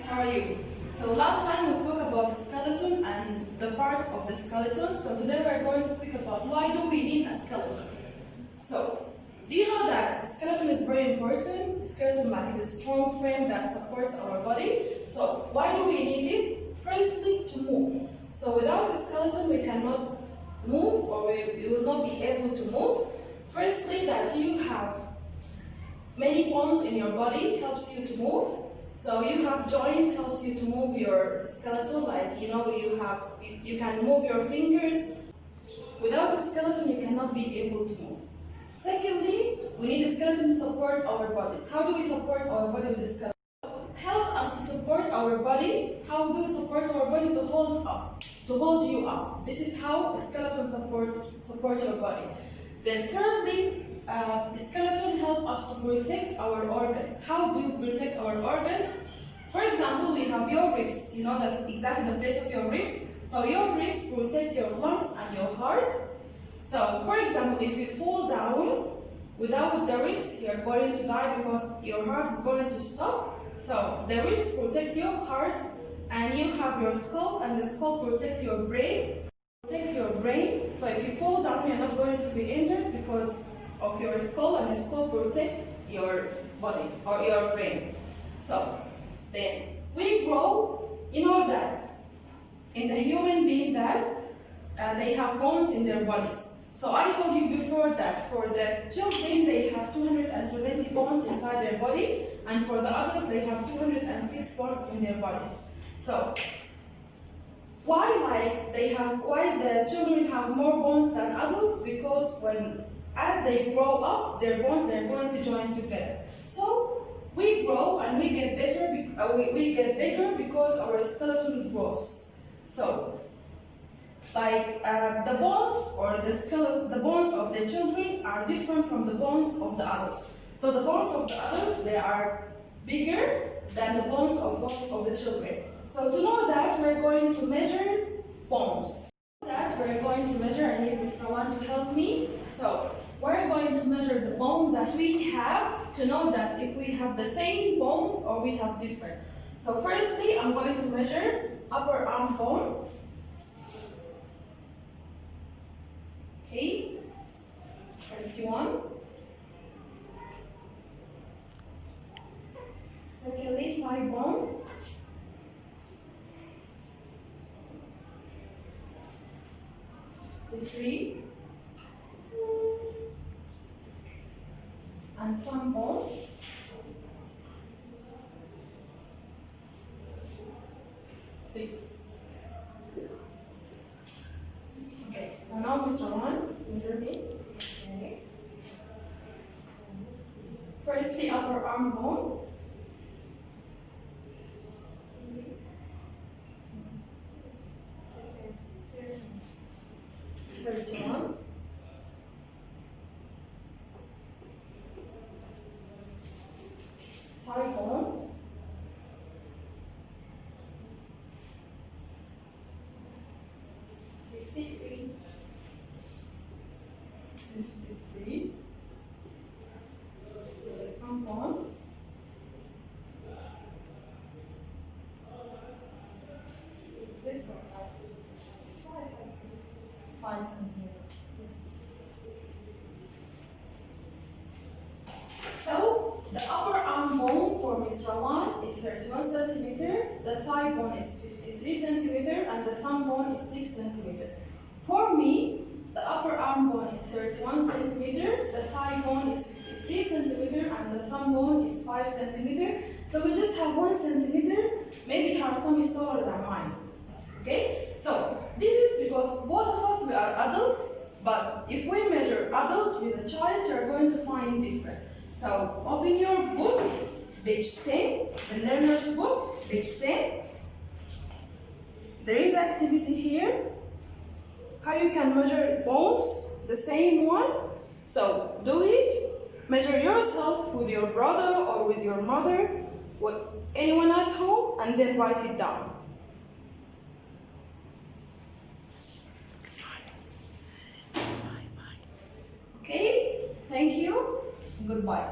how are you? So last time we spoke about the skeleton and the parts of the skeleton. So today we are going to speak about why do we need a skeleton. So, do you know that the skeleton is very important? The skeleton like is a strong frame that supports our body. So why do we need it? Firstly, to move. So without the skeleton we cannot move, or we will not be able to move. Firstly, that you have many bones in your body helps you to move. So you have joints helps you to move your skeleton, like you can move your fingers. Without the skeleton you cannot be able to move. Secondly, we need a skeleton to support our bodies. How do we support our body with the skeleton? It helps us to support our body. How do we support our body? To hold you up. This is how a skeleton supports your body. Then thirdly, the skeleton helps us to protect our organs. How do you protect our organs? For example, we have your ribs. You know exactly the place of your ribs. So your ribs protect your lungs and your heart. So, for example, if you fall down without the ribs, you are going to die because your heart is going to stop. So, the ribs protect your heart, and you have your skull, and the skull protects your brain. So, if you fall down, you're not going to be injured because of your skull, and the skull protects your body or your brain. So, then we grow. You know that in the human being that they have bones in their bodies. So I told you before that for the children they have 270 bones inside their body, and for the adults they have 206 bones in their bodies. So why the children have more bones than adults? Because as they grow up, their bones they're going to join together. So we grow and we get better. We get bigger because our skeleton grows. So the bones or the bones of the children are different from the bones of the adults. So the bones of the adults, they are bigger than the bones of the children. So to know that, we're going to measure bones. I need someone to help me. So we're going to measure the bone that we have to know that if we have the same bones or we have different. So firstly, I'm going to measure upper arm bone. Okay, 31. Secondly, thigh bone. 53. And thumb bone. 6. Okay, so now Mr. One, measure me. Okay. Firstly, upper arm bone. 31. Thigh bone. 53. Thumb bone. 6 or 5 centimeters. So the upper arm bone for Mr. One is 31 centimeter, the thigh bone is 53 centimeter, and the thumb bone is 6 centimeter. For me, the upper arm bone is 31 centimeter, the thigh bone is 53 centimeter, and the thumb bone is 5 centimeter. So we just have 1 centimeter. Maybe her thumb is taller than mine. Okay? So this is because both of us we are adults, but if we measure adult with a child, you are going to find different. So open your book, page 10, the learner's book, page 10. There is activity here. How you can measure bones, the same one. So do it. Measure yourself with your brother or with your mother, with anyone at home, and then write it down. Okay, thank you. Goodbye.